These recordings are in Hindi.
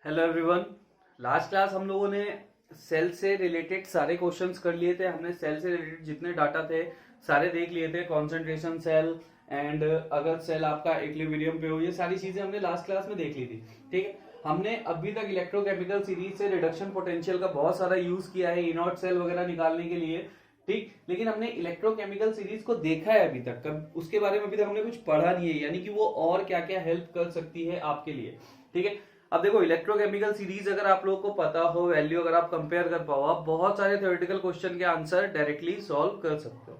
Hello everyone. लास्ट क्लास हम लोगों ने सेल से रिलेटेड सारे क्वेश्चंस कर लिए थे। हमने सेल से रिलेटेड जितने डाटा थे सारे देख लिए थे, कॉन्सेंट्रेशन सेल एंड अगर सेल आपका इक्विलिब्रियम पे हो, ये सारी चीजें हमने लास्ट क्लास में देख ली थी। ठीक है, हमने अभी तक इलेक्ट्रोकेमिकल सीरीज से रिडक्शन पोटेंशियल का बहुत सारा यूज किया है इनॉट सेल वगैरह निकालने के लिए। ठीक, लेकिन हमने इलेक्ट्रोकेमिकल सीरीज को देखा है अभी तक, कब उसके बारे में अभी तक हमने कुछ पढ़ा नहीं है, यानी कि वो और क्या क्या हेल्प कर सकती है आपके लिए। ठीक है, अब देखो इलेक्ट्रोकेमिकल सीरीज अगर आप लोगों को पता हो, वैल्यू अगर आप कंपेयर कर पाओ, आप बहुत सारे थ्योरेटिकल क्वेश्चन के आंसर डायरेक्टली सॉल्व कर सकते हो।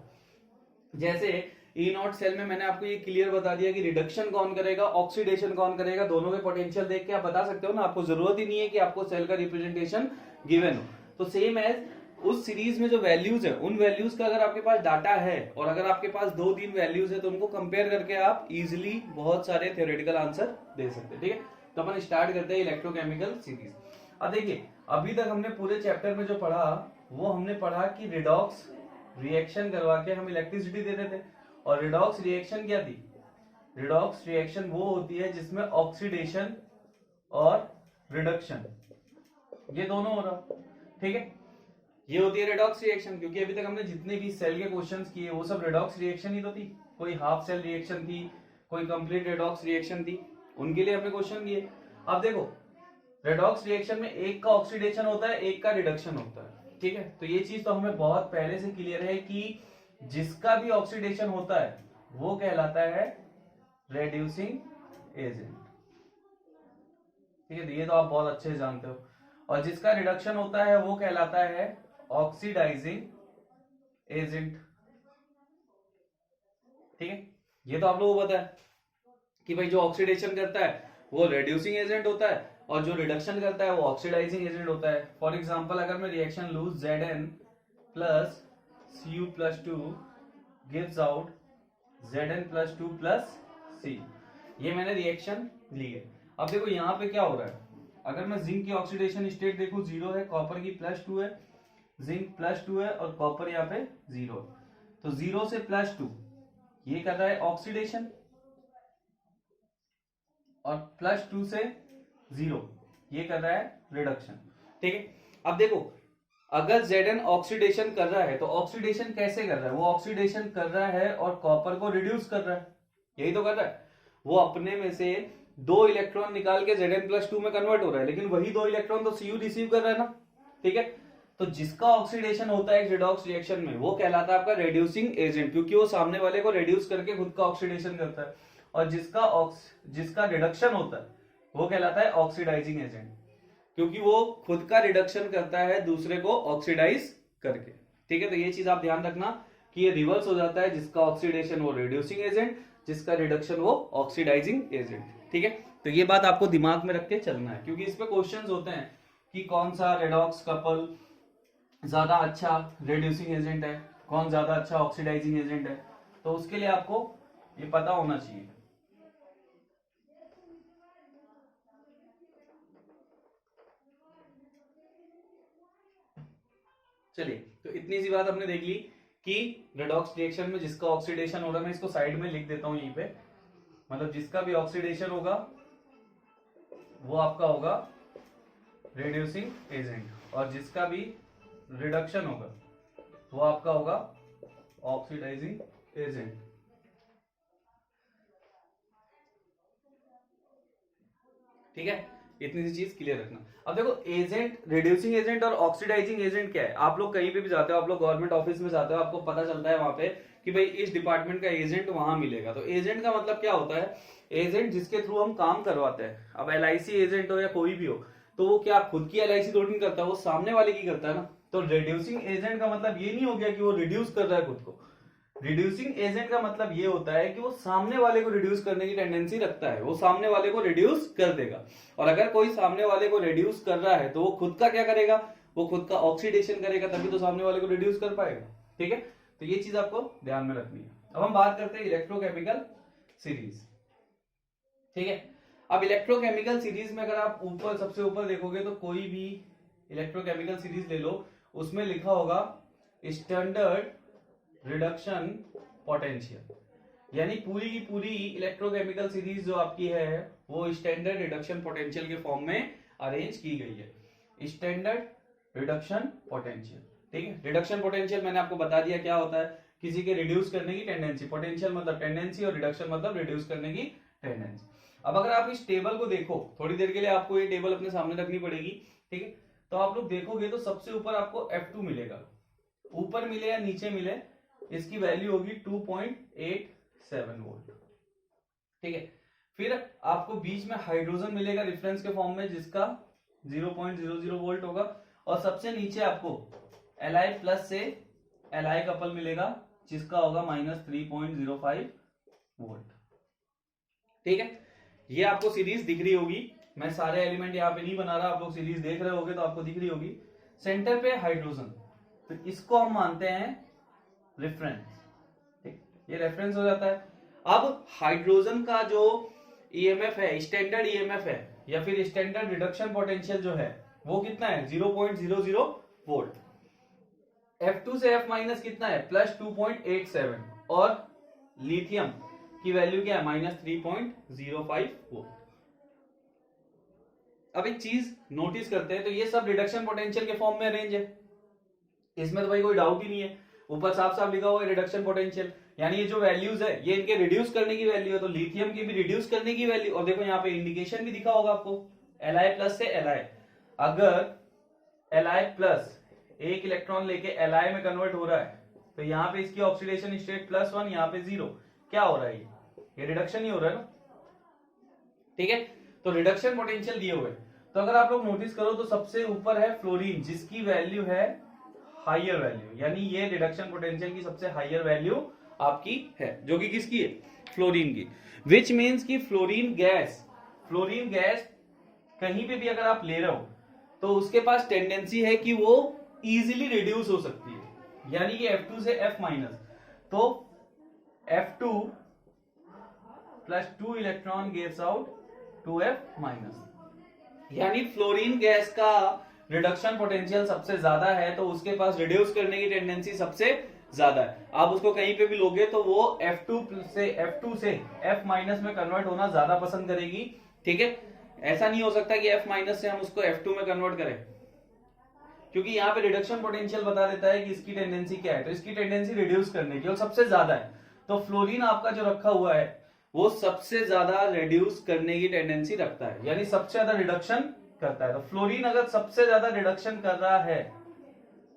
जैसे ई नॉट सेल में मैंने आपको ये क्लियर बता दिया कि रिडक्शन कौन करेगा, ऑक्सीडेशन कौन करेगा, दोनों के पोटेंशियल देख के आप बता सकते हो ना। आपको जरूरत ही नहीं है कि आपको सेल का रिप्रेजेंटेशन गिवन हो। तो सेम एज उस सीरीज में जो वैल्यूज है, उन वैल्यूज का अगर आपके पास डाटा है और अगर आपके पास 2-3 वैल्यूज है तो उनको कंपेयर करके आप इजिली बहुत सारे थ्योरेटिकल आंसर दे सकते हैं। ठीक है, तो अपन स्टार्ट करते हैं इलेक्ट्रोकेमिकल सीरीज। अब देखिए, अभी तक हमने पूरे चैप्टर में जो पढ़ा वो हमने पढ़ा कि रिडॉक्स रिएक्शन करवा के हम इलेक्ट्रिसिटी देते थे। और रिडॉक्स रिएक्शन क्या थी? रिडॉक्स रिएक्शन वो होती है जिसमें ऑक्सीडेशन और रिडक्शन ये दोनों हो रहा। ठीक है, ये होती है रिडॉक्स रिएक्शन, क्योंकि अभी तक हमने जितने भी सेल के क्वेश्चंस किए वो सब रिडॉक्स रिएक्शन ही तो थी। कोई हाफ सेल रिएक्शन थी, कोई कंप्लीट रिडॉक्स रिएक्शन थी, उनके लिए हमने क्वेश्चन किए। अब देखो, रेडॉक्स रिएक्शन में एक का ऑक्सीडेशन होता है, एक का रिडक्शन होता है। ठीक है, तो ये चीज तो हमें बहुत पहले से क्लियर है कि जिसका भी ऑक्सीडेशन होता है वो कहलाता है रेड्यूसिंग एजेंट। ठीक है, तो ये तो आप बहुत अच्छे से जानते हो। और जिसका रिडक्शन होता है वो कहलाता है ऑक्सीडाइजिंग एजेंट। ठीक है, ये तो आप लोगों को पता है कि भाई जो ऑक्सीडेशन करता है वो रेड्यूसिंग एजेंट होता है और जो रिडक्शन करता है वो ऑक्सीडाइजिंग एजेंट होता है। फॉर एग्जांपल, अगर मैं रिएक्शन लूं Zn plus Cu plus 2 gives out Zn plus 2 plus C, ये मैंने रिएक्शन ली है। अब देखो यहाँ पे क्या हो रहा है, अगर मैं जिंक की ऑक्सीडेशन स्टेट देखूं 0 है, कॉपर की +2 है, जिंक +2 है और कॉपर यहाँ पे 0 है। तो 0 से +2 ये कर रहा है ऑक्सीडेशन और +2 से 0 ये कर रहा है रिडक्शन। ठीक है, अब देखो अगर Zn ऑक्सीडेशन कर रहा है तो ऑक्सीडेशन कैसे कर रहा है? वो ऑक्सीडेशन कर रहा है और कॉपर को रिड्यूस कर रहा है, यही तो कर रहा है। वो अपने में से 2 इलेक्ट्रॉन निकाल के Zn+2 में कन्वर्ट हो रहा है, लेकिन वही 2 इलेक्ट्रॉन तो Cu रिसीव कर रहा है ना। ठीक है, तो जिसका ऑक्सीडेशन होता है रिडॉक्स रिएक्शन में वो कहलाता है आपका रेड्यूसिंग एजेंट, क्योंकि वो सामने वाले को रिड्यूस करके खुद का ऑक्सीडेशन करता है। और जिसका रिडक्शन होता है वो कहलाता है ऑक्सीडाइजिंग एजेंट, क्योंकि वो खुद का रिडक्शन करता है दूसरे को ऑक्सीडाइज करके। ठीक है, तो ये चीज आप ध्यान रखना कि ये रिवर्स हो जाता है, जिसका ऑक्सीडेशन वो रिड्यूसिंग एजेंट, जिसका रिडक्शन वो ऑक्सीडाइजिंग एजेंट। ठीक है, तो ये बात आपको दिमाग में रख के चलना है, क्योंकि इस पे क्वेश्चंस होते हैं कि कौन सा रेडॉक्स कपल ज्यादा अच्छा रिड्यूसिंग एजेंट है, कौन ज्यादा अच्छा ऑक्सीडाइजिंग एजेंट है, तो उसके लिए आपको ये पता होना चाहिए। चलिए, तो इतनी सी बात हमने देख ली कि रेडॉक्स रिएक्शन में जिसका ऑक्सीडेशन हो रहा है, मैं इसको साइड में लिख देता हूं यहीं पे, मतलब जिसका भी ऑक्सीडेशन होगा वो आपका होगा रिड्यूसिंग एजेंट और जिसका भी रिडक्शन होगा वो आपका होगा ऑक्सीडाइजिंग एजेंट। ठीक है, इतनी सी चीज क्लियर रखना। अब देखो, एजेंट, रिड्यूसिंग एजेंट और ऑक्सीडाइजिंग एजेंट क्या है? आप लोग कहीं पे भी जाते हो, आप लोग गवर्नमेंट ऑफिस में जाते हो, आपको पता चलता है वहां पे कि भाई इस डिपार्टमेंट का एजेंट वहां मिलेगा। तो एजेंट का मतलब क्या होता है? एजेंट जिसके थ्रू हम काम करवाते हैं। अब LIC एजेंट हो या कोई भी हो, तो वो क्या खुद की LIC थोड़ी नहीं करता, वो सामने वाले की करता है ना। तो रिड्यूसिंग एजेंट का मतलब ये नहीं हो गया कि वो रिड्यूस कर रहा है खुद को। रिड्यूसिंग एजेंट का मतलब ये होता है कि वो सामने वाले को रिड्यूस करने की टेंडेंसी रखता है, वो सामने वाले को रिड्यूस कर देगा। और अगर कोई सामने वाले को रिड्यूस कर रहा है तो वो खुद का क्या करेगा? वो खुद का ऑक्सीडेशन करेगा, तभी तो सामने वाले को रिड्यूस कर पाएगा। ठीक है, तो ये चीज आपको ध्यान में रखनी है। अब हम बात करते हैं इलेक्ट्रोकेमिकल सीरीज। ठीक है, अब इलेक्ट्रोकेमिकल सीरीज में अगर आप ऊपर सबसे ऊपर देखोगे तो कोई भी इलेक्ट्रोकेमिकल सीरीज ले लो, उसमें लिखा होगा स्टैंडर्ड रिडक्शन पोटेंशियल, यानी पूरी की पूरी इलेक्ट्रोकेमिकल सीरीज जो आपकी है वो स्टैंडर्ड रिडक्शन पोटेंशियल के फॉर्म में अरेंज की गई है। स्टैंडर्ड रिडक्शन पोटेंशियल, ठीक है। रिडक्शन पोटेंशियल मैंने आपको बता दिया क्या होता है, किसी के रिड्यूस करने की टेंडेंसी, पोटेंशियल मतलब टेंडेंसी और रिडक्शन मतलब रिड्यूस करने की टेंडेंसी। अब अगर आप इस टेबल को देखो, थोड़ी देर के लिए आपको ये टेबल अपने सामने रखनी पड़ेगी, ठीक है। तो आप लोग देखोगे तो सबसे ऊपर आपको F2 मिलेगा, ऊपर मिले या नीचे मिले इसकी वैल्यू होगी 2.87 वोल्ट, ठीक है। फिर आपको बीच में हाइड्रोजन मिलेगा रेफरेंस के फॉर्म में जिसका 0.00 वोल्ट होगा, और सबसे नीचे आपको Li प्लस से Li कपल मिलेगा जिसका होगा -3.05 वोल्ट, ठीक है। ये आपको सीरीज दिख रही होगी, मैं सारे एलिमेंट यहाँ पे नहीं बना रहा, आप लोग सीरीज देख रहे होगे तो आपको दिख रही होगी। सेंटर पे हाइड्रोजन, तो इसको हम मानते हैं रेफरेंस, ठीक, ये रेफरेंस हो जाता है। अब हाइड्रोजन का जो ईएमएफ है, स्टैंडर्ड ईएमएफ है या फिर स्टैंडर्ड रिडक्शन पोटेंशियल जो है वो कितना है 0.00 वोल्ट। F2 से F माइनस कितना है +2.87, और लिथियम की वैल्यू क्या है -3.05 वोल्ट। अब एक चीज नोटिस करते हैं, तो ये सब रिडक्शन पोटेंशियल के फॉर्म में अरेंज है, इसमें तो भाई कोई डाउट ही नहीं है। ऊपर साफ साफ लिखा हुआ है रिडक्शन पोटेंशियल, यानी ये जो वैल्यूज है ये इनके रिड्यूस करने की वैल्यू है, तो लिथियम की भी रिड्यूस करने की वैल्यू। और देखो यहाँ पे इंडिकेशन भी दिखा होगा आपको, Li प्लस से Li, अगर Li प्लस एक इलेक्ट्रॉन लेके Li में कन्वर्ट हो रहा है तो यहाँ पे इसकी ऑक्सीडेशन स्टेट +1, यहाँ पे 0, क्या हो रहा है ये रिडक्शन ही हो रहा है ना, ठीक है। तो रिडक्शन पोटेंशियल दिए हुए, तो अगर आप लोग नोटिस करो तो सबसे ऊपर है फ्लोरीन जिसकी वैल्यू है हायर वैल्यू, यानी ये रिडक्शन पोटेंशियल की सबसे हायर वैल्यू आपकी है, जो कि किसकी है फ्लोरीन की। विच मीन्स की फ्लोरीन गैस कहीं पे भी अगर आप ले रहे हो तो उसके पास टेंडेंसी है कि वो इजीली रिड्यूस हो सकती है, यानी कि F2 से F माइनस, तो F2 plus 2 electron gives out 2F minus, यानी फ्लोरीन गैस का रिडक्शन पोटेंशियल सबसे ज्यादा है, तो उसके पास रिड्यूस करने की टेंडेंसी सबसे ज्यादा है। आप उसको कहीं पे भी लोगे तो वो F2 से F माइनस में कन्वर्ट होना ज्यादा पसंद करेगी, ठीक है। ऐसा नहीं हो सकता कि F माइनस से हम उसको F2 में कन्वर्ट करें, क्योंकि यहाँ पे रिडक्शन पोटेंशियल बता देता है कि इसकी टेंडेंसी क्या है, तो इसकी टेंडेंसी रिड्यूस करने की और सबसे ज्यादा है। तो फ्लोरीन आपका जो रखा हुआ है वो सबसे ज्यादा रिड्यूस करने की टेंडेंसी रखता है, यानी सबसे ज्यादा रिडक्शन करता है। तो फ्लोरीन अगर सबसे ज्यादा रिडक्शन कर रहा है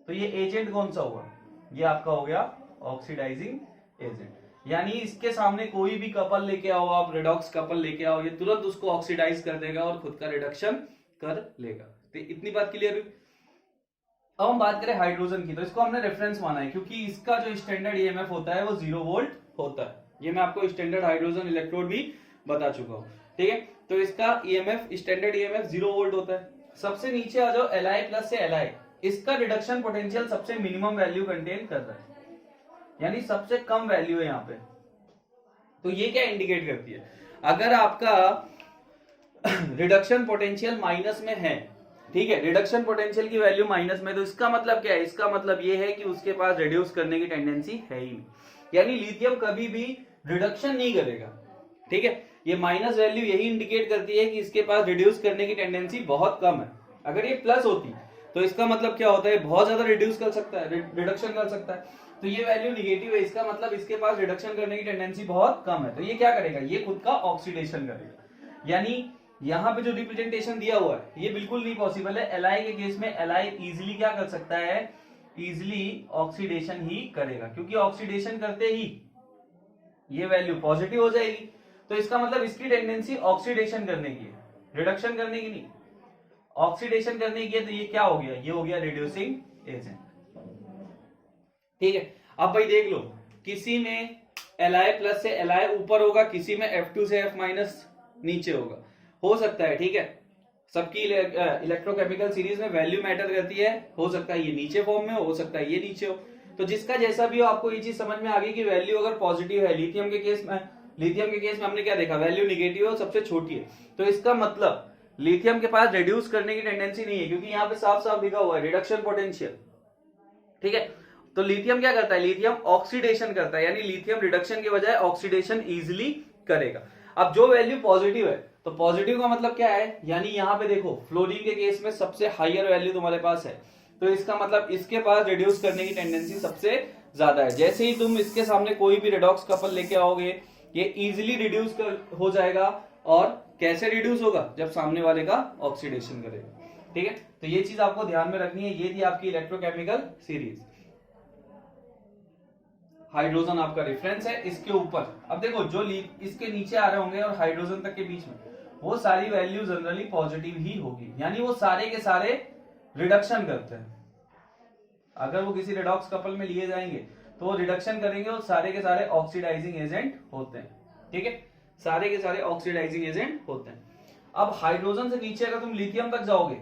तो ये एजेंट कौन सा हुआ, ये आपका हो गया ऑक्सीडाइजिंग एजेंट, यानी इसके सामने कोई भी कपल लेके आओ आप, रेडॉक्स कपल लेके आओ, ये तुरंत उसको ऑक्सीडाइज कर देगा और खुद का रिडक्शन कर लेगा। तो इतनी बात क्लियर हुई। अब हम बात करें हाइड्रोजन की, तो इसको हमने रेफरेंस माना है क्योंकि इसका जो स्टैंडर्ड ईएमएफ होता है वो 0 वोल्ट होता है। ये मैं आपको स्टैंडर्ड हाइड्रोजन इलेक्ट्रोड भी बता चुका हूं, ठीक है। तो इसका ईएमएफ, स्टैंडर्ड ईएमएफ 0 वोल्ट होता है। सबसे नीचे आ जाओ Li प्लस से Li, इसका रिडक्शन पोटेंशियल सबसे मिनिमम वैल्यू कंटेन कर रहा है, यानी सबसे कम वैल्यू है यहाँ पे। तो ये क्या इंडिकेट करती है, अगर आपका रिडक्शन पोटेंशियल माइनस में है, ठीक है, रिडक्शन पोटेंशियल की वैल्यू माइनस में, तो इसका मतलब क्या है, इसका मतलब ये है कि उसके पास रिड्यूस करने की टेंडेंसी है ही नहीं, यानी लिथियम कभी भी रिडक्शन नहीं करेगा, ठीक है। ये माइनस वैल्यू यही इंडिकेट करती है कि इसके पास रिड्यूस करने की टेंडेंसी बहुत कम है। अगर ये प्लस होती तो इसका मतलब क्या होता है, बहुत ज्यादा रिड्यूस कर सकता है, रिडक्शन कर सकता है। तो ये वैल्यू निगेटिव है, इसका मतलब इसके पास रिडक्शन करने की टेंडेंसी बहुत कम है। तो ये क्या करेगा, ये खुद का ऑक्सीडेशन करेगा, यानी यहाँ पे जो रिप्रेजेंटेशन दिया हुआ है ये बिल्कुल नहीं पॉसिबल है। Li के केस में Li इजिली क्या कर सकता है, इजिली ऑक्सीडेशन ही करेगा, क्योंकि ऑक्सीडेशन करते ही ये वैल्यू पॉजिटिव हो जाएगी। तो इसका मतलब इसकी टेंडेंसी ऑक्सीडेशन करने की है, रिडक्शन करने की नहीं, ऑक्सीडेशन करने की है। तो ये क्या हो गया, ये हो गया रिड्यूसिंग एजेंट, ठीक है। अब भाई देख लो, किसी में Li प्लस से Li ऊपर होगा, किसी में F2 से F माइनस नीचे होगा, हो सकता है, ठीक है। सबकी इलेक्ट्रोकेमिकल सीरीज में वैल्यू मैटर करती है, हो सकता है ये नीचे फॉर्म में हो सकता है ये नीचे हो। तो जिसका जैसा भी हो, आपको ये चीज समझ में आ गई कि वैल्यू अगर पॉजिटिव है, लिथियम के केस में हमने क्या देखा, वैल्यू निगेटिव है और सबसे छोटी है, तो इसका मतलब लिथियम के पास रिड्यूस करने की टेंडेंसी नहीं है, क्योंकि यहाँ पे साफ साफ लिखा हुआ है रिडक्शन पोटेंशियल, ठीक है। तो लिथियम क्या करता है, लिथियम ऑक्सीडेशन करता है, यानी लिथियम रिडक्शन के बजाय ऑक्सीडेशन इजिली करेगा। अब जो वैल्यू पॉजिटिव है तो पॉजिटिव का मतलब क्या है, यानी यहाँ पे देखो फ्लोरीन के केस में सबसे हाईयर वैल्यू तुम्हारे पास है, तो इसका मतलब इसके पास रिड्यूस करने की टेंडेंसी सबसे ज्यादा है। जैसे ही तुम इसके सामने कोई भी रेडॉक्स कपल लेके आओगे, ये इजीली रिड्यूस हो जाएगा। और कैसे रिड्यूस होगा, जब सामने वाले का ऑक्सीडेशन करेगा। ठीक है, तो ये चीज आपको ध्यान में रखनी है। ये थी आपकी इलेक्ट्रोकेमिकल सीरीज। हाइड्रोजन आपका रेफरेंस है इसके ऊपर। अब देखो जो इसके नीचे आ रहे होंगे और हाइड्रोजन तक के बीच में, वो सारी वैल्यू जनरली पॉजिटिव ही होगी, यानी वो सारे के सारे रिडक्शन करते हैं। अगर वो किसी रिडॉक्स कपल में लिए जाएंगे तो वो रिडक्शन करेंगे और सारे के सारे ऑक्सीडाइजिंग एजेंट होते हैं। ठीक है, सारे के सारे ऑक्सीडाइजिंग एजेंट होते हैं। अब हाइड्रोजन से नीचे अगर तुम लिथियम तक जाओगे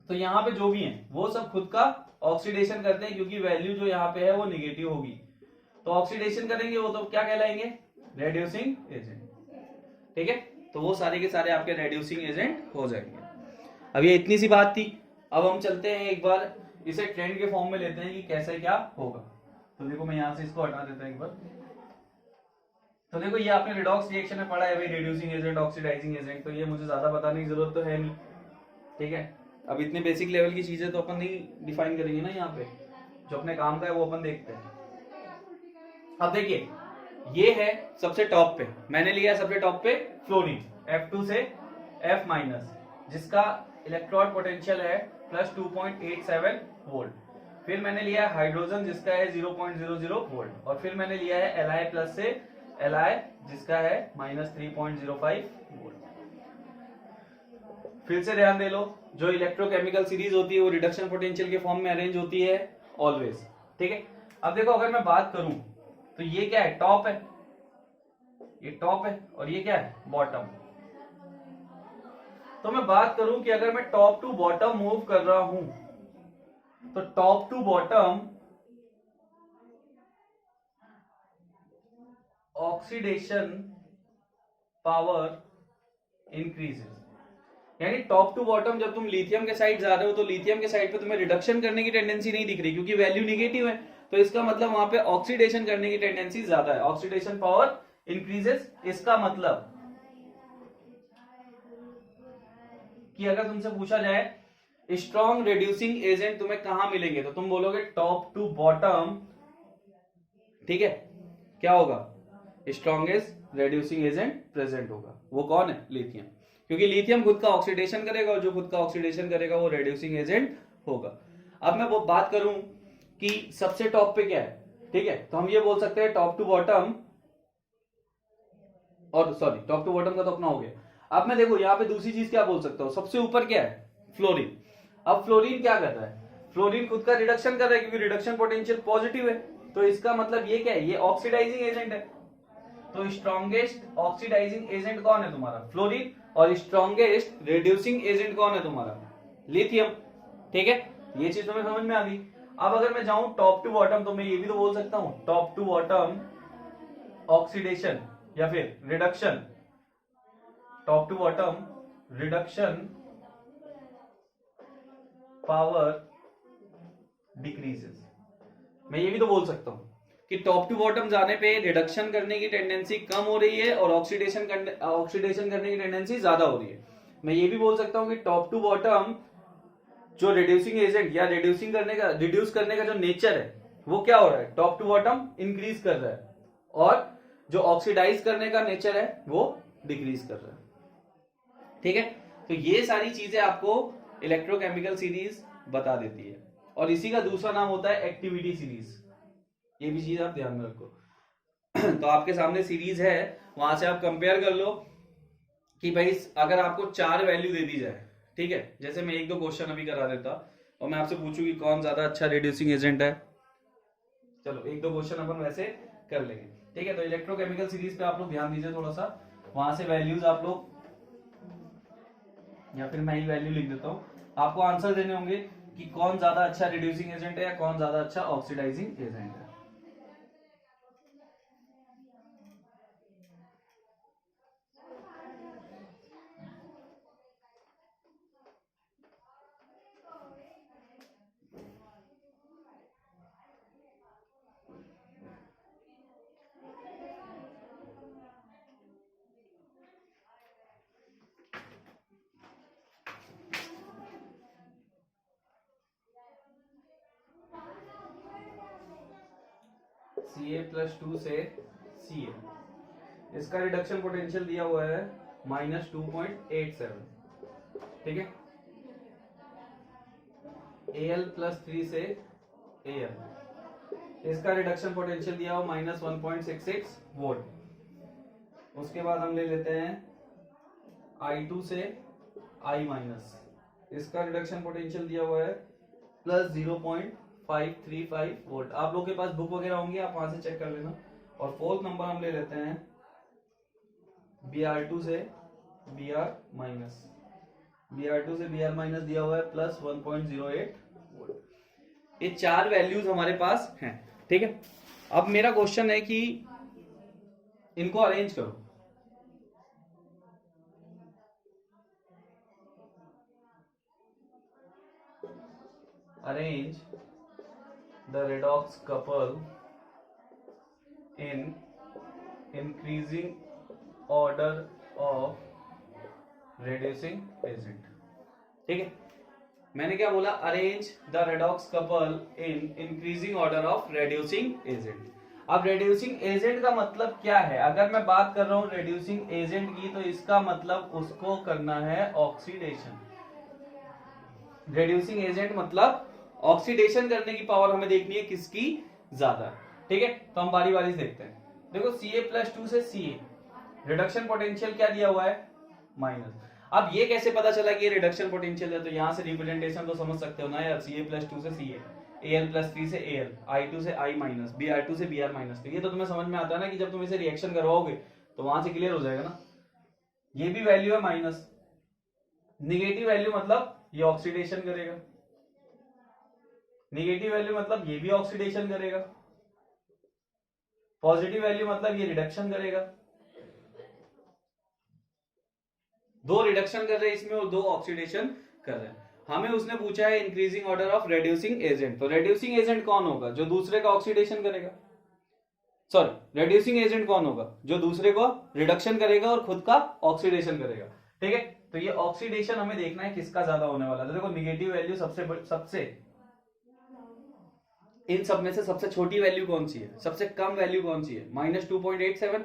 तो यहाँ पे जो भी है वो सब खुद का ऑक्सीडेशन करते हैं, क्योंकि वैल्यू जो यहाँ पे है वो निगेटिव होगी। तो ऑक्सीडेशन करेंगे वो तो क्या कहलाएंगे, रेड्यूसिंग एजेंट। ठीक है, तो वो सारे के सारे आपके रेड्यूसिंग एजेंट हो जाएंगे। अब ये इतनी सी बात थी। अब हम चलते हैं एक बार इसे ट्रेंड के फॉर्म में लेते हैं कि कैसे क्या होगा। तो देखो मैं यहां से इसको हटा देता हूं एक बार। तो देखो ये आपने रिडॉक्स रिएक्शन में पढ़ा है भाई, रिड्यूसिंग एजेंट, ऑक्सीडाइजिंग एजेंट, तो ये मुझे ज्यादा बताने की जरूरत तो है नहीं। ठीक है, अब इतने बेसिक लेवल की चीजें तो अपन नहीं डिफाइन करेंगे ना यहाँ पे, जो अपने काम का है वो अपन देखते हैं। अब देखिए ये है सबसे टॉप पे, मैंने लिया सबसे टॉप पे फ्लोरीन F2 से F माइनस, जिसका इलेक्ट्रॉन पोटेंशियल है +2.87 वोल्ट। फिर मैंने लिया हाइड्रोजन जिसका है 0.00 वोल्ट, और फिर मैंने लिया है Li प्लस से Li जिसका है -3.05 वोल्ट। फिर से ध्यान दे लो, जो इलेक्ट्रोकेमिकल सीरीज होती है वो रिडक्शन पोटेंशियल के फॉर्म में अरेंज होती है ऑलवेज। ठीक है, अब देखो अगर मैं बात करूं तो ये क्या है, टॉप है, ये टॉप है, और ये क्या है, बॉटम। तो मैं बात करूं कि अगर मैं टॉप टू बॉटम मूव कर रहा हूं तो top to bottom oxidation power increases, यानी टॉप टू बॉटम जब तुम लिथियम के साइड जा रहे हो तो लिथियम के साइड पे तुम्हें रिडक्शन करने की टेंडेंसी नहीं दिख रही, क्योंकि वैल्यू निगेटिव है। तो इसका मतलब वहां पे ऑक्सीडेशन करने की टेंडेंसी ज्यादा है, ऑक्सीडेशन पावर इंक्रीजेस। इसका मतलब कि अगर तुमसे पूछा जाए स्ट्रॉन्ग रिड्यूसिंग एजेंट तुम्हें कहां मिलेंगे, तो तुम बोलोगे टॉप टू बॉटम। ठीक है, क्या होगा, स्ट्रॉन्गेस्ट रिड्यूसिंग एजेंट प्रेजेंट होगा। वो कौन है, लिथियम, क्योंकि लिथियम खुद का ऑक्सीडेशन करेगा और जो खुद का ऑक्सीडेशन करेगा वो रिड्यूसिंग एजेंट होगा। अब मैं वो बात करूं कि सबसे टॉप पे क्या है, ठीक है, तो हम ये बोल सकते हैं टॉप टू बॉटम, और सॉरी टॉप टू बॉटम का तो अपना हो गया। अब मैं देखो यहाँ पे दूसरी चीज क्या बोल सकता हूँ, सबसे ऊपर क्या है, फ्लोरीन। अब फ्लोरीन क्या कर रहा है, फ्लोरीन खुद का रिडक्शन कर रहा है, क्योंकि रिडक्शन पोटेंशियल पॉजिटिव है। तो इसका मतलब ये क्या है, ये ऑक्सीडाइजिंग एजेंट है। तो स्ट्रॉन्गेस्ट ऑक्सीडाइजिंग एजेंट कौन है तुम्हारा, फ्लोरीन, और स्ट्रॉन्गेस्ट रिड्यूसिंग एजेंट कौन है तुम्हारा, लिथियम। ठीक है, ये चीज तुम्हें समझ में आ गई। अब अगर मैं जाऊं टॉप टू बॉटम, तो मैं ये भी तो बोल सकता हूं टॉप टू बॉटम ऑक्सीडेशन या फिर reduction, top to bottom reduction power decreases. मैं ये भी तो बोल सकता हूं कि टॉप टू बॉटम जाने पे रिडक्शन करने की टेंडेंसी कम हो रही है और ऑक्सीडेशन करने की टेंडेंसी ज्यादा हो रही है। मैं ये भी बोल सकता हूं कि टॉप टू बॉटम जो रिड्यूसिंग एजेंट या रिड्यूस करने का जो नेचर है वो क्या हो रहा है, टॉप टू बॉटम इंक्रीज कर रहा है, और जो ऑक्सीडाइज करने का नेचर है वो डिक्रीज कर रहा है। ठीक है, तो ये सारी चीजें आपको इलेक्ट्रोकेमिकल सीरीज बता देती है, और इसी का दूसरा नाम होता है एक्टिविटी सीरीज। ये भी चीज आप ध्यान में रखो। तो आपके सामने सीरीज है, वहां से आप कंपेयर कर लो कि भाई अगर आपको 4 वैल्यू दे दी जाए, ठीक है, जैसे मैं 1-2 क्वेश्चन अभी करा देता और मैं आपसे पूछूं कि कौन ज्यादा अच्छा रिड्यूसिंग एजेंट है। चलो 1-2 क्वेश्चन अपन वैसे कर लेंगे। ठीक है, तो इलेक्ट्रोकेमिकल सीरीज पे आप लोग ध्यान दीजिए थोड़ा सा, वहां से वैल्यूज आप लोग, या फिर मैं ही वैल्यू लिख देता हूं, आपको आंसर देने होंगे कि कौन ज्यादा अच्छा रिड्यूसिंग एजेंट है या कौन ज्यादा अच्छा ऑक्सीडाइजिंग एजेंट है। Ca+2 से Ca, इसका रिडक्शन पोटेंशियल दिया हुआ है -2.87, ठीक है। Al+3 से Al, इसका रिडक्शन पोटेंशियल दिया हुआ -1.66 वोल्ट। उसके बाद हम ले लेते हैं I2 से I-, इसका रिडक्शन पोटेंशियल दिया हुआ है +0.535 वोल्ट। आप लोग के पास बुक वगैरह होंगे, आप वहां से चेक कर लेना। और फोर्थ नंबर हम ले लेते हैं Br2 से Br-, Br2 से Br- दिया हुआ है +1.08 वोल्ट। ये 4 वैल्यूज हमारे पास हैं, ठीक है। अब मेरा क्वेश्चन है कि इनको अरेंज करो। Arrange the redox couple in increasing order of reducing agent, ठीक है। मैंने क्या बोला? Arrange the redox couple in increasing order of reducing agent. अब रेड्यूसिंग एजेंट का मतलब क्या है? अगर मैं बात कर रहा हूं रेड्यूसिंग एजेंट की, तो इसका मतलब उसको करना है ऑक्सीडेशन। रेड्यूसिंग एजेंट मतलब ऑक्सीडेशन करने की पावर हमें देखनी है किसकी ज्यादा, ठीक है। तो हम बारी बारी से देखते हैं। देखो Ca+2 से Ca, रिडक्शन पोटेंशियल क्या दिया हुआ है? माइनस। अब ये कैसे पता चला कि ये रिडक्शन पोटेंशियल है? तो यहां से रिप्रेजेंटेशन तो समझ सकते हो ना यार, Ca+2 से Ca, Al+3 से Al, I2 से I-, Br2 से Br-। तो ये तो तुम्हें समझ में आता है ना कि जब तुम इसे रिएक्शन करवाओगे तो वहां से क्लियर हो जाएगा ना। ये भी वैल्यू है माइनस, निगेटिव वैल्यू मतलब ये ऑक्सीडेशन करेगा, निगेटिव वैल्यू मतलब ये भी ऑक्सीडेशन करेगा, पॉजिटिव वैल्यू मतलब ये रिडक्शन करेगा। दो रिडक्शन कर रहे हैं इसमें और दो ऑक्सीडेशन कर रहे हैं। हमें उसने पूछा है increasing order of reducing agent, तो रेड्यूसिंग एजेंट कौन होगा? जो दूसरे का ऑक्सीडेशन करेगा। सॉरी, रेड्यूसिंग एजेंट कौन होगा? जो दूसरे को रिडक्शन करेगा और खुद का ऑक्सीडेशन करेगा, ठीक है। तो ये ऑक्सीडेशन हमें देखना है किसका ज्यादा होने वाला है। तो देखो निगेटिव वैल्यू सबसे इन सब में से सबसे छोटी वैल्यू कौन सी है? सबसे कम वैल्यू कौन सी है? -2.87,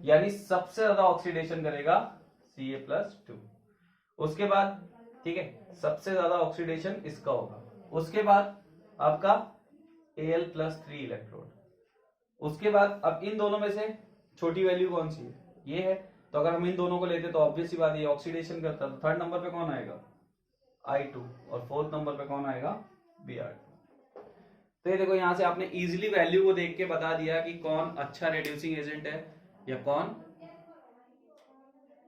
यानी सबसे ज्यादा ऑक्सीडेशन करेगा Ca+2। उसके बाद, ठीक है, सबसे ज्यादा ऑक्सीडेशन इसका होगा। उसके बाद आपका Al+3 इलेक्ट्रोड। उसके बाद अब इन दोनों में से छोटी वैल्यू कौन सी है? ये है। तो अगर हम इन दोनों को लेते तो ऑब्वियस सी बात, ये ऑक्सीडेशन करता। तो थर्ड नंबर पे कौन आएगा? I2, और फोर्थ नंबर पे कौन आएगा? Br2। तो ये देखो यहां से आपने इजीली वैल्यू को देख के बता दिया कि कौन अच्छा रेड्यूसिंग एजेंट है या कौन।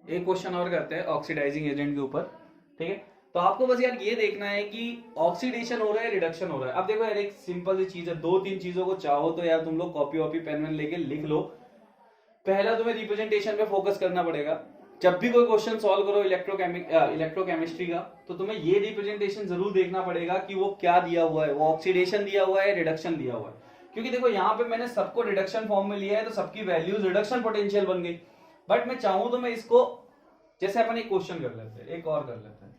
एक क्वेश्चन और करते हैं ऑक्सीडाइजिंग एजेंट के ऊपर, ठीक है। तो आपको बस यार ये देखना है कि ऑक्सीडेशन हो रहा है, रिडक्शन हो रहा है। अब देखो यार एक सिंपल सी चीज है, 2-3 चीजों को चाहो तो यार तुम लोग कॉपी वॉपी पेन वेन लेके लिख लो। पहला तुम्हें रिप्रेजेंटेशन पे फोकस करना पड़ेगा। जब भी कोई क्वेश्चन सॉल्व करो इलेक्ट्रोकेमिस्ट्री का, तो तुम्हें ये रिप्रेजेंटेशन जरूर देखना पड़ेगा कि वो क्या दिया हुआ है, वो ऑक्सीडेशन दिया हुआ है, रिडक्शन दिया हुआ है। क्योंकि देखो यहाँ पे मैंने सबको रिडक्शन फॉर्म में लिया है, तो सबकी वैल्यूज रिडक्शन पोटेंशियल बन गई। बट मैं चाहूं तो मैं इसको, जैसे अपन एक क्वेश्चन कर लेते हैं, एक और कर लेते हैं।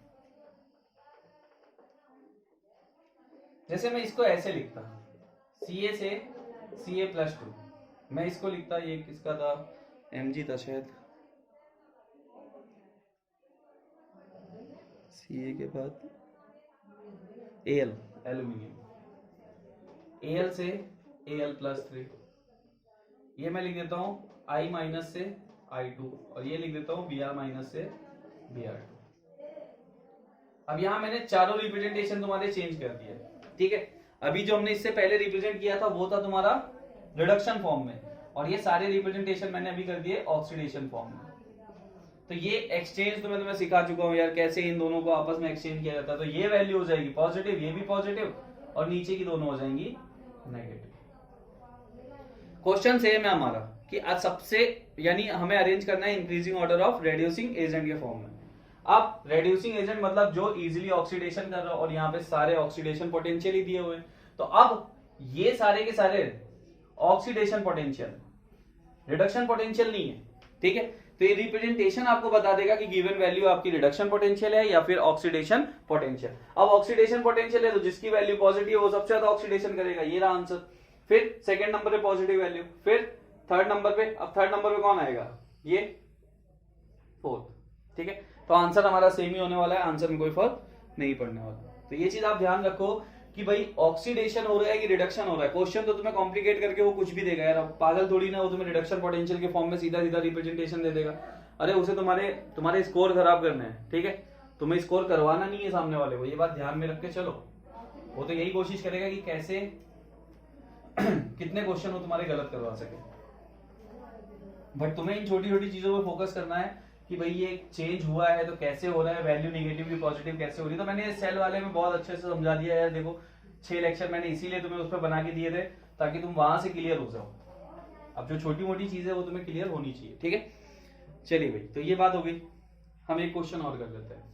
जैसे मैं इसको ऐसे लिखता, Ca से Ca+2, मैं इसको लिखता, ये किसका था? Mg था शायद। Ca के बाद Al, एल्यूमिनियम, Al से Al+3, ये मैं लिख देता हूं I- से I2, और ये लिख देता हूं Br- से Br2। अब यहां मैंने चारों रिप्रेजेंटेशन तुम्हारे चेंज कर दिए, ठीक है। अभी जो हमने इससे पहले रिप्रेजेंट किया था वो था तुम्हारा रिडक्शन फॉर्म में, और ये सारे रिप्रेजेंटेशन मैंने अभी कर दिए ऑक्सीडेशन फॉर्म में। तो ये एक्सचेंज तो मैं तुम्हें सिखा चुका हूं यार, कैसे इन दोनों को आपस में एक्सचेंज किया जाता है। तो ये वैल्यू हो जाएगी पॉजिटिव, ये भी पॉजिटिव, और नीचे की दोनों हो जाएंगी नेगेटिव। क्वेश्चन सेम है हमारा कि आज सबसे, यानी हमें अरेंज करना है increasing order of reducing agent के फॉर्म में। अब रेड्यूसिंग एजेंट मतलब जो इजीली ऑक्सीडेशन कर रहा है, और यहाँ पे सारे ऑक्सीडेशन पोटेंशियल ही दिए हुए हैं। तो अब ये सारे के सारे ऑक्सीडेशन पोटेंशियल, रिडक्शन पोटेंशियल नहीं है, ठीक है। तो ये रिप्रेजेंटेशन आपको बता देगा कि गिवन वैल्यू आपकी रिडक्शन पोटेंशियल है या फिर ऑक्सीडेशन पोटेंशियल। अब ऑक्सीडेशन पोटेंशियल है तो जिसकी वैल्यू पॉजिटिव है वो सबसे ज्यादा ऑक्सीडेशन करेगा, ये रहा आंसर। फिर सेकंड नंबर पे पॉजिटिव वैल्यू, फिर थर्ड नंबर पे, अब थर्ड नंबर पे कौन आएगा, ये फोर्थ। ठीक है, तो आंसर हमारा सेम ही होने वाला है, आंसर में कोई फर्क नहीं पड़ने वाला। तो ये चीज आप ध्यान रखो कि भाई ऑक्सीडेशन हो रहा है कि रिडक्शन हो रहा है। क्वेश्चन तो तुम्हें कॉम्प्लिकेट करके वो कुछ भी देगा यार, पागल थोड़ी ना, वो तुम्हें रिडक्शन पोटेंशियल के फॉर्म में सीधा सीधा रिप्रेजेंटेशन दे देगा। अरे उसे तुम्हारे स्कोर खराब करने हैं, ठीक है, तुम्हें स्कोर करवाना नहीं है सामने वाले को, ये बात ध्यान में रख के चलो। वो तो यही कोशिश करेगा कि कैसे कितने क्वेश्चन वो तुम्हारे गलत करवा सके, बट तुम्हें इन छोटी छोटी चीजों पर फोकस करना है कि भाई ये चेंज हुआ है तो कैसे हो रहा है, वैल्यू नेगेटिव की पॉजिटिव कैसे हो रही है। तो मैंने सेल वाले में बहुत अच्छे से समझा दिया यार, देखो 6 लेक्चर मैंने इसीलिए तुम्हें उस पर बना के दिए थे ताकि तुम वहां से क्लियर हो जाओ। अब जो छोटी मोटी चीजें वो तुम्हें क्लियर होनी चाहिए, ठीक है। चलिए भाई, तो ये बात हो गई, हम एक क्वेश्चन और कर लेते हैं।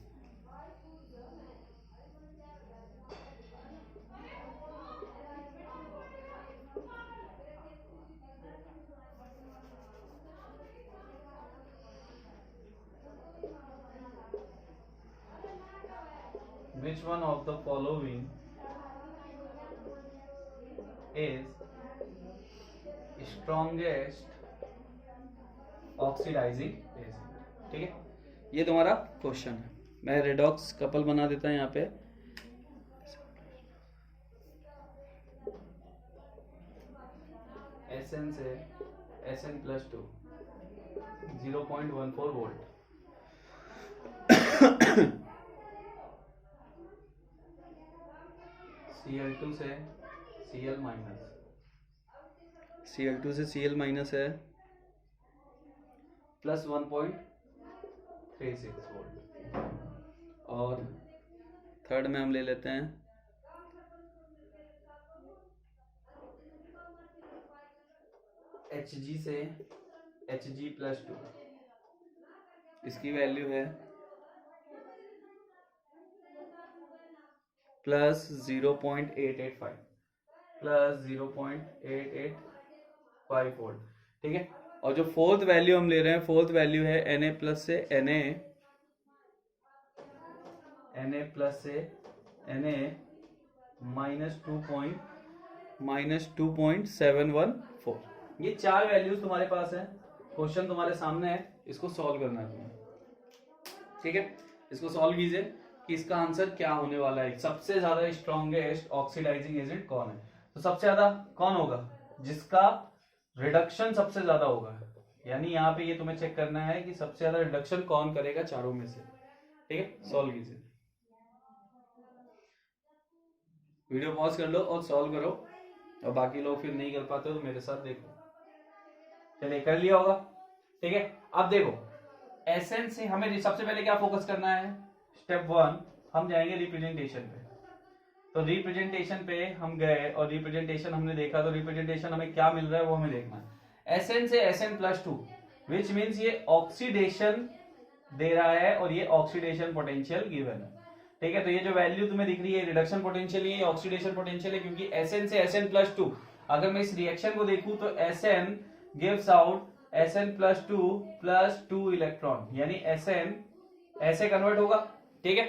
Which one of the following is strongest oxidizing agent? ठीक है, ये तुम्हारा क्वेश्चन है। मैं रेडॉक्स कपल बना देता हूं यहाँ पे, Sn से Sn+2 0.14 वोल्ट Cl2 से Cl माइनस, Cl2 से Cl माइनस है प्लस 1.36 वोल्ट। और थर्ड में हम ले लेते हैं Hg से Hg+2, इसकी वैल्यू है प्लस 0.885 प्लस 0.885 वोल्ट, ठीक है। और जो फोर्थ वैल्यू हम ले रहे हैं, फोर्थ वैल्यू है Na प्लस से Na -2.714। ये 4 वैल्यूज तुम्हारे पास है, क्वेश्चन तुम्हारे सामने है, इसको सॉल्व करना है तुम्हें, ठीक है। इसको सॉल्व कीजिए कि इसका आंसर क्या होने वाला है। सबसे ज्यादा स्ट्रॉन्गेस्ट ऑक्सीडाइजिंग एजेंट कौन है? तो सबसे ज्यादा कौन होगा? जिसका रिडक्शन सबसे ज्यादा होगा, यानी यहाँ पे ये तुम्हें चेक करना है कि सबसे ज्यादा रिडक्शन कौन करेगा चारों में से, ठीक है। सॉल्व कीजिए, वीडियो पॉज कर लो और सॉल्व करो, और बाकी लोग फिर नहीं कर पाते हो तो मेरे साथ देखो। चलिए, कर लिया होगा, ठीक है। अब देखो, एसएन से हमें सबसे पहले क्या फोकस करना है? स्टेप 1 हम जाएंगे रिप्रेजेंटेशन पे। तो रिप्रेजेंटेशन पे हम गए और रिप्रेजेंटेशन हमने देखा, तो रिप्रेजेंटेशन हमें क्या मिल रहा है वो हमें देखना है। एसएन से Sn+2 विच मीन्स ये ऑक्सीडेशन दे रहा है और ये ऑक्सीडेशन पोटेंशियल गिवन है, ठीक है। तो ये जो वैल्यू तुम्हें दिख रही है रिडक्शन पोटेंशियल, ये ऑक्सीडेशन पोटेंशियल है, क्योंकि Sn से Sn+2 अगर मैं इस रिएक्शन को देखूं तो Sn gives out Sn+2 plus 2 electron, यानी Sn ऐसे कन्वर्ट होगा, ठीक है,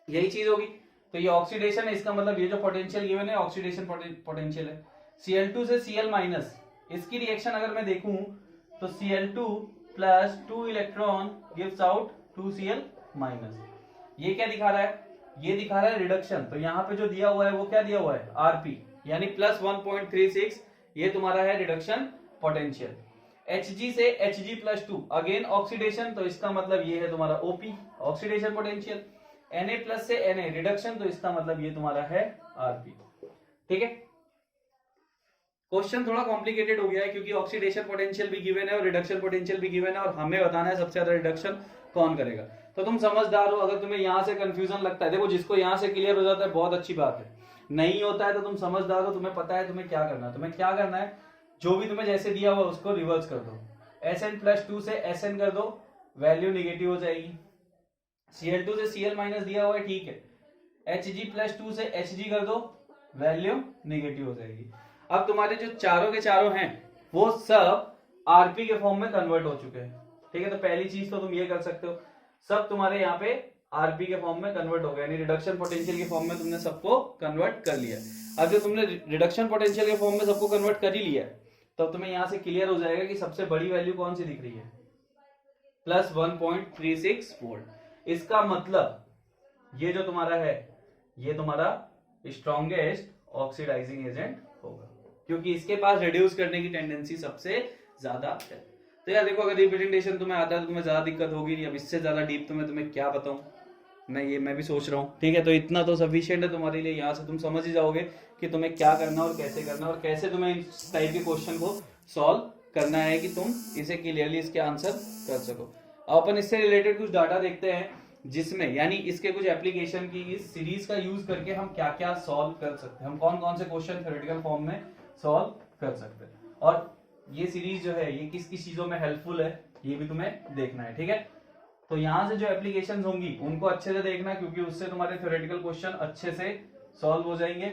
यही चीज होगी। तो ये ऑक्सीडेशन है, इसका मतलब ये जो पोटेंशियल गिवन है ऑक्सीडेशन पोटेंशियल है। Cl2 से Cl माइनस, इसकी रिएक्शन अगर मैं देखूं तो Cl2 plus 2 electron gives out 2Cl minus. ये क्या दिखा रहा है? ये दिखा रहा है रिडक्शन। तो यहाँ पे जो दिया हुआ है वो क्या दिया हुआ है? Rp, यानी प्लस 1.36, ये तुम्हारा है रिडक्शन पोटेंशियल। Hg से Hg+2 अगेन ऑक्सीडेशन, तो इसका मतलब ये है तुम्हारा OP, oxidation potential. Na plus से Na रिडक्शन, तो इसका मतलब ये तुम्हारा है Rp, ठीक है। क्वेश्चन थोड़ा कॉम्प्लिकेटेड हो गया है क्योंकि ऑक्सीडेशन पोटेंशियल भी गिवन है और रिडक्शन पोटेंशियल भी गिवन है, और हमें बताना है सबसे ज्यादा रिडक्शन कौन करेगा। तो तुम समझदार हो, अगर तुम्हें यहां से कंफ्यूजन लगता है, देखो जिसको यहां से क्लियर हो जाता है बहुत अच्छी बात है, नहीं होता है तो तुम समझदार हो, तुम्हें पता है तुम्हें क्या करना है। तुम्हें क्या करना है, जो भी तुम्हें जैसे दिया हुआ उसको रिवर्स कर दो। Sn+2 से Sn कर दो, वैल्यू निगेटिव हो जाएगी। Cl2 से Cl माइनस दिया हुआ है, ठीक है, Hg+2 से Hg कर दो, वैल्यू निगेटिव हो जाएगी। अब तुम्हारे जो चारों के चारों हैं वो सब Rp के फॉर्म में कन्वर्ट हो चुके हैं, ठीक है। तो पहली चीज तो तुम ये कर सकते हो, सब तुम्हारे यहाँ पे Rp के फॉर्म में कन्वर्ट हो गया, यानी रिडक्शन पोटेंशियल के फॉर्म में तुमने सबको कन्वर्ट कर लिया। अब जो तुमने रिडक्शन पोटेंशियल के फॉर्म में सबको कन्वर्ट कर ही लिया है, तो तुम्हें यहां से क्लियर हो जाएगा कि सबसे बड़ी वैल्यू कौन सी दिख रही है, प्लस 1.36 वोल्ट। इसका मतलब ये जो तुम्हारा है ये तुम्हारा स्ट्रॉन्गेस्ट ऑक्सीडाइजिंग एजेंट होगा, क्योंकि इसके पास रिड्यूस करने की टेंडेंसी सबसे ज्यादा है। तो यार देखो, अगर रिप्रेजेंटेशन तुम्हें आता है तो तुम्हें ज्यादा दिक्कत होगी नहीं। अब इससे ज्यादा डीप तुम्हें क्या बताऊं मैं भी सोच रहा हूँ। ठीक है, तो इतना तो सफिशिएंट है तुम्हारे लिए। यहाँ से तुम समझ ही जाओगे कि तुम्हें क्या करना और कैसे करना और कैसे तुम्हें इस टाइप के क्वेश्चन को सॉल्व करना है कि तुम इसे क्लियरली इसके आंसर कर सको। अब अपन इससे रिलेटेड कुछ डाटा देखते हैं, जिसमें यानी इसके कुछ एप्लीकेशन की इस सीरीज का यूज करके हम क्या क्या सॉल्व कर सकते हैं, हम कौन कौन से क्वेश्चन थ्योरेटिकल फॉर्म में सॉल्व कर सकते हैं, और ये सीरीज जो है ये किस किस चीजों में हेल्पफुल है ये भी तुम्हें देखना है। ठीक है, तो यहां से जो एप्लीकेशंस होंगी उनको अच्छे से देखना, क्योंकि उससे तुम्हारे थ्योरेटिकल क्वेश्चन अच्छे से सॉल्व हो जाएंगे।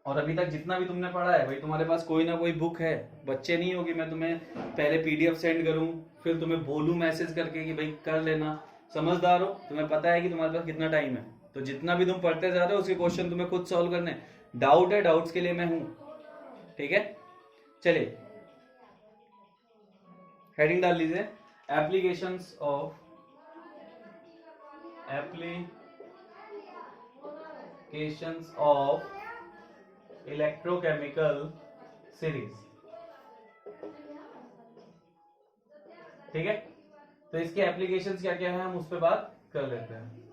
और अभी तक जितना भी तुमने पढ़ा है भाई, तुम्हारे पास कोई ना कोई बुक है। बच्चे नहीं होगी मैं तुम्हें पहले पीडीएफ सेंड करूं, फिर तुम्हें बोलूं मैसेज करके कि भाई कर लेना। समझदार हो, तुम्हें पता है कि तुम्हारे पास कितना टाइम है, तो जितना भी तुम पढ़ते जा रहे हो उसके क्वेश्चन तुम्हें खुद सॉल्व करने। डाउट है, डाउट्स के लिए मैं हूं। ठीक है, चलिए हेडिंग डाल लीजिए, एप्लीकेशंस ऑफ इलेक्ट्रोकेमिकल सीरीज। ठीक है, तो इसके एप्लीकेशंस क्या क्या है हम उस पर बात कर लेते हैं।